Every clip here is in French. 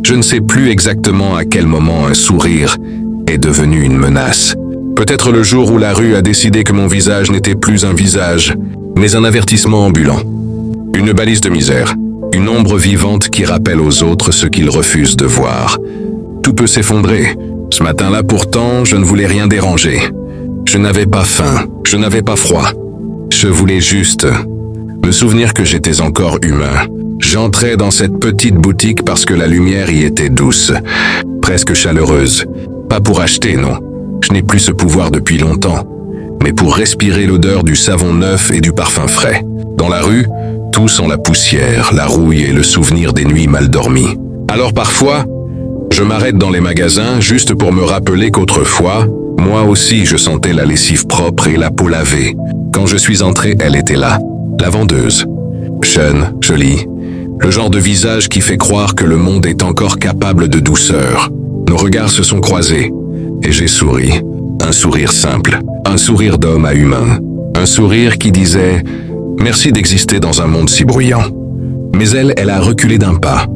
Je ne sais plus exactement à quel moment un sourire est devenu une menace. Peut-être le jour où la rue a décidé que mon visage n'était plus un visage, mais un avertissement ambulant. Une balise de misère, une ombre vivante qui rappelle aux autres ce qu'ils refusent de voir. Tout peut s'effondrer. Ce matin-là, pourtant, je ne voulais rien déranger. Je n'avais pas faim, je n'avais pas froid. Je voulais juste me souvenir que j'étais encore humain. J'entrais dans cette petite boutique parce que la lumière y était douce, presque chaleureuse. Pas pour acheter, non. Je n'ai plus ce pouvoir depuis longtemps, mais pour respirer l'odeur du savon neuf et du parfum frais. Dans la rue, tout sent la poussière, la rouille et le souvenir des nuits mal dormies. Alors parfois, je m'arrête dans les magasins juste pour me rappeler qu'autrefois, moi aussi je sentais la lessive propre et la peau lavée. Quand je suis entré, elle était là, la vendeuse. Jeune, jolie, le genre de visage qui fait croire que le monde est encore capable de douceur. Nos regards se sont croisés, et j'ai souri. Un sourire simple, un sourire d'homme à humain. Un sourire qui disait « Merci d'exister dans un monde si bruyant ». Mais elle a reculé d'un pas,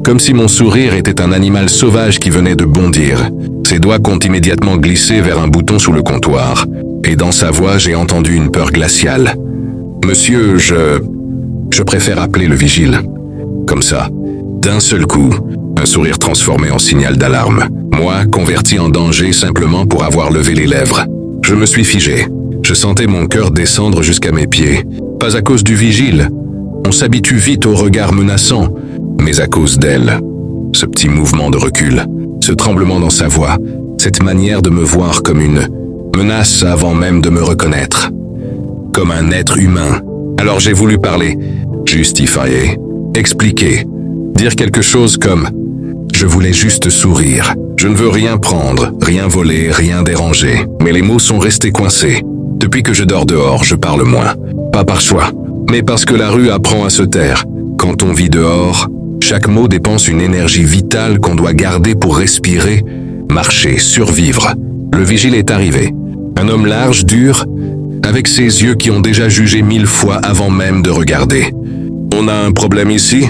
comme si mon sourire était un animal sauvage qui venait de bondir. Ses doigts ont immédiatement glissé vers un bouton sous le comptoir, et dans sa voix j'ai entendu une peur glaciale. « Monsieur, je préfère appeler le vigile. » Comme ça, d'un seul coup, un sourire transformé en signal d'alarme. Moi, converti en danger simplement pour avoir levé les lèvres. Je me suis figé. Je sentais mon cœur descendre jusqu'à mes pieds. Pas à cause du vigile. On s'habitue vite au regard menaçant, mais à cause d'elle. Ce petit mouvement de recul, ce tremblement dans sa voix, cette manière de me voir comme une menace avant même de me reconnaître. Comme un être humain. Alors j'ai voulu parler, justifier, expliquer, dire quelque chose comme « Je voulais juste sourire. Je ne veux rien prendre, rien voler, rien déranger. » Mais les mots sont restés coincés. Depuis que je dors dehors, je parle moins. Pas par choix, mais parce que la rue apprend à se taire. Quand on vit dehors, chaque mot dépense une énergie vitale qu'on doit garder pour respirer, marcher, survivre. Le vigile est arrivé. Un homme large, dur, avec ses yeux qui ont déjà jugé 1000 fois avant même de regarder. « On a un problème ici ?»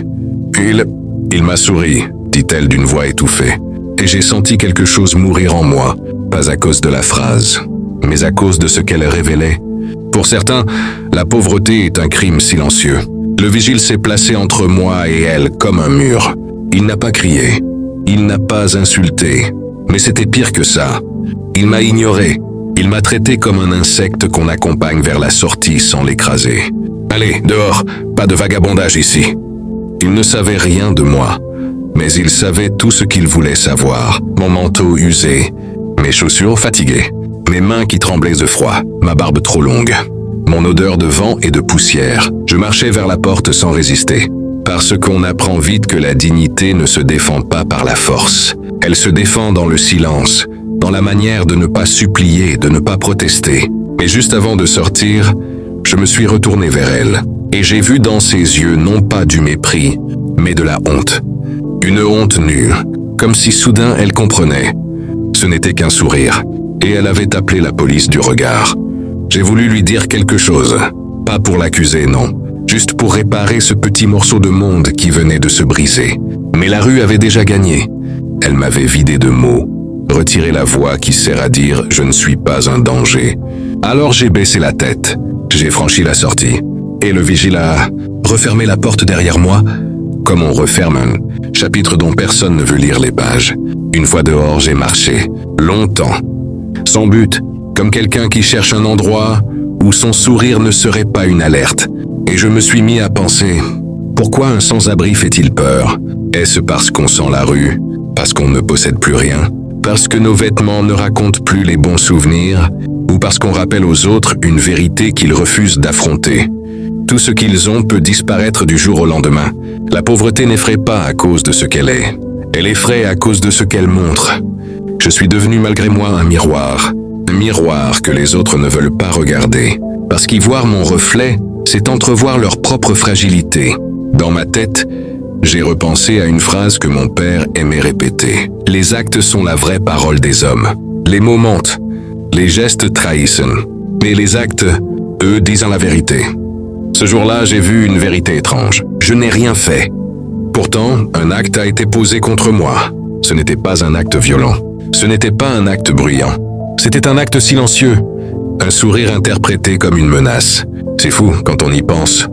Il m'a souri, dit-elle d'une voix étouffée. Et j'ai senti quelque chose mourir en moi, pas à cause de la phrase, mais à cause de ce qu'elle révélait. Pour certains, la pauvreté est un crime silencieux. Le vigile s'est placé entre moi et elle comme un mur. Il n'a pas crié, il n'a pas insulté, mais c'était pire que ça. Il m'a ignoré, il m'a traité comme un insecte qu'on accompagne vers la sortie sans l'écraser. « Allez, dehors, pas de vagabondage ici. » Il ne savait rien de moi, mais il savait tout ce qu'il voulait savoir. Mon manteau usé, mes chaussures fatiguées, mes mains qui tremblaient de froid, ma barbe trop longue, mon odeur de vent et de poussière. Je marchais vers la porte sans résister, parce qu'on apprend vite que la dignité ne se défend pas par la force. Elle se défend dans le silence, dans la manière de ne pas supplier, de ne pas protester. Mais juste avant de sortir, je me suis retourné vers elle, et j'ai vu dans ses yeux non pas du mépris, mais de la honte. Une honte nue, comme si soudain elle comprenait. Ce n'était qu'un sourire, et elle avait appelé la police du regard. J'ai voulu lui dire quelque chose, pas pour l'accuser, non, juste pour réparer ce petit morceau de monde qui venait de se briser. Mais la rue avait déjà gagné. Elle m'avait vidé de mots, retiré la voix qui sert à dire « je ne suis pas un danger ». Alors j'ai baissé la tête, j'ai franchi la sortie, et le vigile a refermé la porte derrière moi, comme on referme un chapitre dont personne ne veut lire les pages. Une fois dehors, j'ai marché, longtemps, sans but, comme quelqu'un qui cherche un endroit où son sourire ne serait pas une alerte. Et je me suis mis à penser, pourquoi un sans-abri fait-il peur? Est-ce parce qu'on sent la rue? Parce qu'on ne possède plus rien? Parce que nos vêtements ne racontent plus les bons souvenirs? Ou parce qu'on rappelle aux autres une vérité qu'ils refusent d'affronter? Tout ce qu'ils ont peut disparaître du jour au lendemain. La pauvreté n'effraie pas à cause de ce qu'elle est. Elle effraie à cause de ce qu'elle montre. Je suis devenu malgré moi un miroir que les autres ne veulent pas regarder. Parce qu'y voir mon reflet, c'est entrevoir leur propre fragilité. Dans ma tête, j'ai repensé à une phrase que mon père aimait répéter. Les actes sont la vraie parole des hommes. Les mots mentent, les gestes trahissent, mais les actes, eux, disent la vérité. Ce jour-là, j'ai vu une vérité étrange. Je n'ai rien fait. Pourtant, un acte a été posé contre moi. Ce n'était pas un acte violent. Ce n'était pas un acte bruyant. C'était un acte silencieux. Un sourire interprété comme une menace. C'est fou quand on y pense.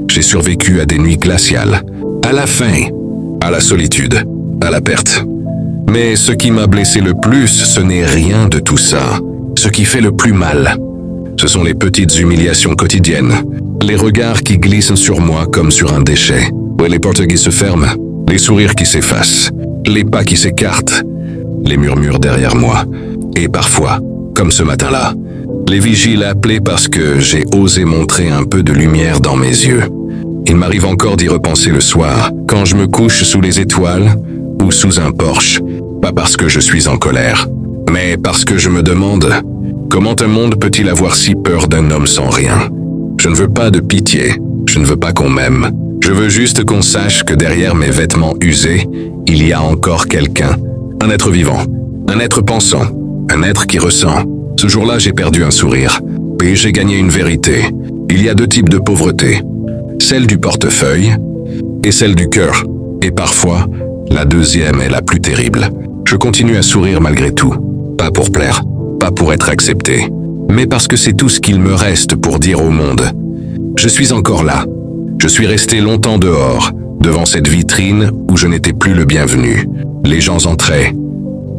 J'ai survécu à des nuits glaciales, à la faim, à la solitude, à la perte. Mais ce qui m'a blessé le plus, ce n'est rien de tout ça. Ce qui fait le plus mal, ce sont les petites humiliations quotidiennes, les regards qui glissent sur moi comme sur un déchet, les portes qui se ferment, les sourires qui s'effacent, les pas qui s'écartent, les murmures derrière moi, et parfois, comme ce matin-là, les vigiles appelés parce que j'ai osé montrer un peu de lumière dans mes yeux. Il m'arrive encore d'y repenser le soir, quand je me couche sous les étoiles ou sous un porche, pas parce que je suis en colère, mais parce que je me demande comment un monde peut-il avoir si peur d'un homme sans rien. Je ne veux pas de pitié, je ne veux pas qu'on m'aime. Je veux juste qu'on sache que derrière mes vêtements usés, il y a encore quelqu'un, un être vivant, un être pensant, un être qui ressent. Ce jour-là, j'ai perdu un sourire, et j'ai gagné une vérité. Il y a deux types de pauvreté, celle du portefeuille et celle du cœur. Et parfois, la deuxième est la plus terrible. Je continue à sourire malgré tout, pas pour plaire, pas pour être accepté, mais parce que c'est tout ce qu'il me reste pour dire au monde. Je suis encore là. Je suis resté longtemps dehors, devant cette vitrine où je n'étais plus le bienvenu. Les gens entraient,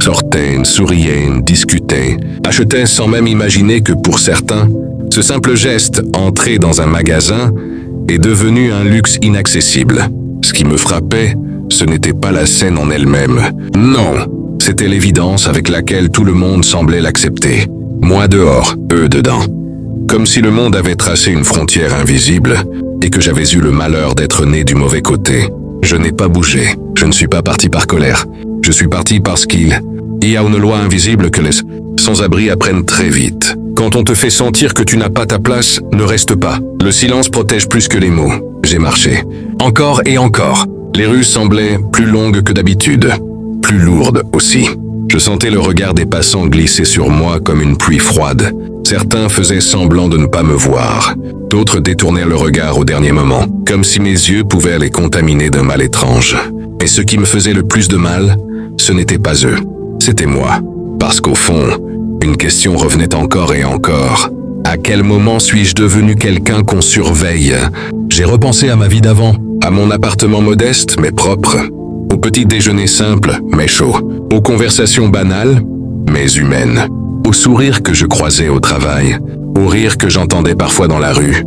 sortaient, souriaient, discutaient, achetaient sans même imaginer que pour certains, ce simple geste, entrer dans un magasin, est devenu un luxe inaccessible. Ce qui me frappait, ce n'était pas la scène en elle-même. Non, c'était l'évidence avec laquelle tout le monde semblait l'accepter. Moi dehors, eux dedans. Comme si le monde avait tracé une frontière invisible et que j'avais eu le malheur d'être né du mauvais côté. Je n'ai pas bougé. Je ne suis pas parti par colère. Je suis parti parce qu'il y a une loi invisible que les sans-abri apprennent très vite. Quand on te fait sentir que tu n'as pas ta place, ne reste pas. Le silence protège plus que les mots. J'ai marché. Encore et encore. Les rues semblaient plus longues que d'habitude. Plus lourdes aussi. Je sentais le regard des passants glisser sur moi comme une pluie froide. Certains faisaient semblant de ne pas me voir. D'autres détournèrent le regard au dernier moment, comme si mes yeux pouvaient les contaminer d'un mal étrange. Et ce qui me faisait le plus de mal, ce n'était pas eux, c'était moi. Parce qu'au fond, une question revenait encore et encore. À quel moment suis-je devenu quelqu'un qu'on surveille? J'ai repensé à ma vie d'avant, à mon appartement modeste mais propre, au petit déjeuner simple mais chaud, aux conversations banales mais humaines, aux sourires que je croisais au travail, aux rires que j'entendais parfois dans la rue,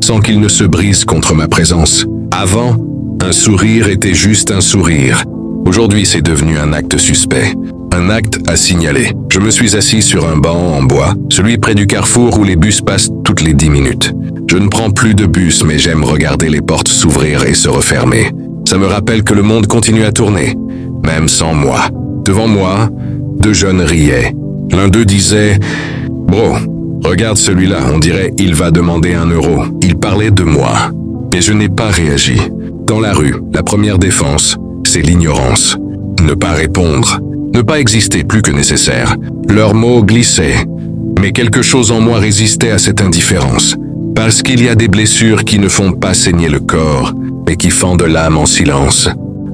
sans qu'ils ne se brisent contre ma présence. Avant, un sourire était juste un sourire. Aujourd'hui, c'est devenu un acte suspect, un acte à signaler. Je me suis assis sur un banc en bois, celui près du carrefour où les bus passent toutes les 10 minutes. Je ne prends plus de bus, mais j'aime regarder les portes s'ouvrir et se refermer. Ça me rappelle que le monde continue à tourner, même sans moi. Devant moi, deux jeunes riaient. L'un d'eux disait « Bro, regarde celui-là, on dirait il va demander 1 euro. » Il parlait de moi, mais je n'ai pas réagi. Dans la rue, la première défense, c'est l'ignorance. Ne pas répondre, ne pas exister plus que nécessaire. Leurs mots glissaient, mais quelque chose en moi résistait à cette indifférence. Parce qu'il y a des blessures qui ne font pas saigner le corps, mais qui fendent l'âme en silence.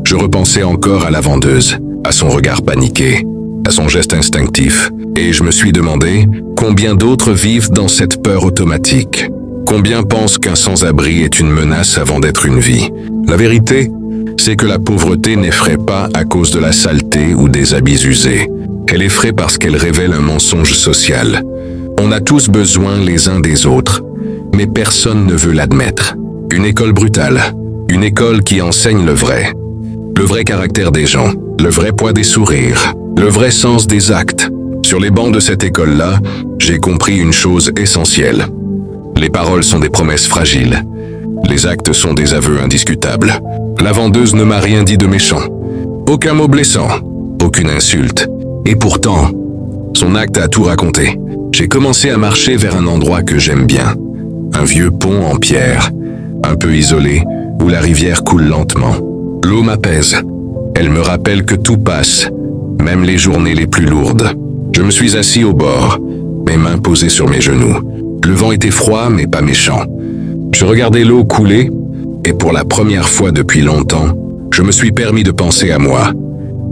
Je repensais encore à la vendeuse, à son regard paniqué, à son geste instinctif, et je me suis demandé combien d'autres vivent dans cette peur automatique. Combien pensent qu'un sans-abri est une menace avant d'être une vie? La vérité, c'est que la pauvreté n'effraie pas à cause de la saleté ou des habits usés. Elle effraie parce qu'elle révèle un mensonge social. On a tous besoin les uns des autres, mais personne ne veut l'admettre. Une école brutale, une école qui enseigne le vrai caractère des gens, le vrai poids des sourires, le vrai sens des actes. Sur les bancs de cette école-là, j'ai compris une chose essentielle. Les paroles sont des promesses fragiles. Les actes sont des aveux indiscutables. La vendeuse ne m'a rien dit de méchant. Aucun mot blessant, aucune insulte. Et pourtant, son acte a tout raconté. J'ai commencé à marcher vers un endroit que j'aime bien. Un vieux pont en pierre, un peu isolé, où la rivière coule lentement. L'eau m'apaise. Elle me rappelle que tout passe, même les journées les plus lourdes. Je me suis assis au bord, mes mains posées sur mes genoux. Le vent était froid, mais pas méchant. Je regardais l'eau couler, et pour la première fois depuis longtemps, je me suis permis de penser à moi.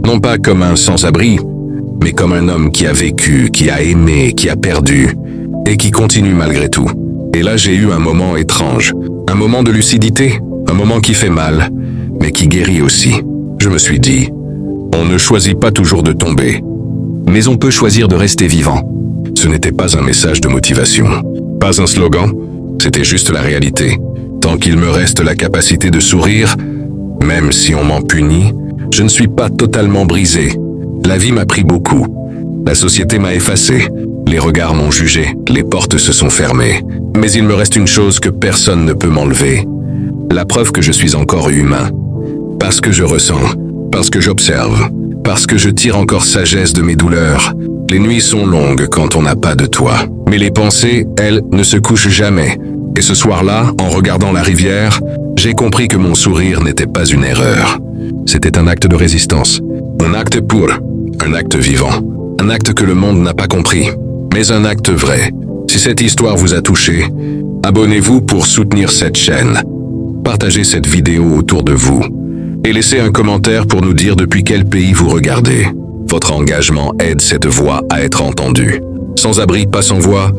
Non pas comme un sans-abri, mais comme un homme qui a vécu, qui a aimé, qui a perdu, et qui continue malgré tout. Et là, j'ai eu un moment étrange, un moment de lucidité, un moment qui fait mal, mais qui guérit aussi. Je me suis dit, on ne choisit pas toujours de tomber, Mais on peut choisir de rester vivant. Ce n'était pas un message de motivation, pas un slogan, c'était juste la réalité. Tant qu'il me reste la capacité de sourire, même si on m'en punit, je ne suis pas totalement brisé. La vie m'a pris beaucoup. La société m'a effacé. Les regards m'ont jugé. Les portes se sont fermées. Mais il me reste une chose que personne ne peut m'enlever. La preuve que je suis encore humain. Parce que je ressens, parce que j'observe, parce que je tire encore sagesse de mes douleurs. Les nuits sont longues quand on n'a pas de toit. Mais les pensées, elles, ne se couchent jamais. Et ce soir-là, en regardant la rivière, j'ai compris que mon sourire n'était pas une erreur. C'était un acte de résistance. Un acte pur, un acte vivant. Un acte que le monde n'a pas compris, mais un acte vrai. Si cette histoire vous a touché, abonnez-vous pour soutenir cette chaîne. Partagez cette vidéo autour de vous. Et laissez un commentaire pour nous dire depuis quel pays vous regardez. Votre engagement aide cette voix à être entendue. Sans abri, pas sans voix,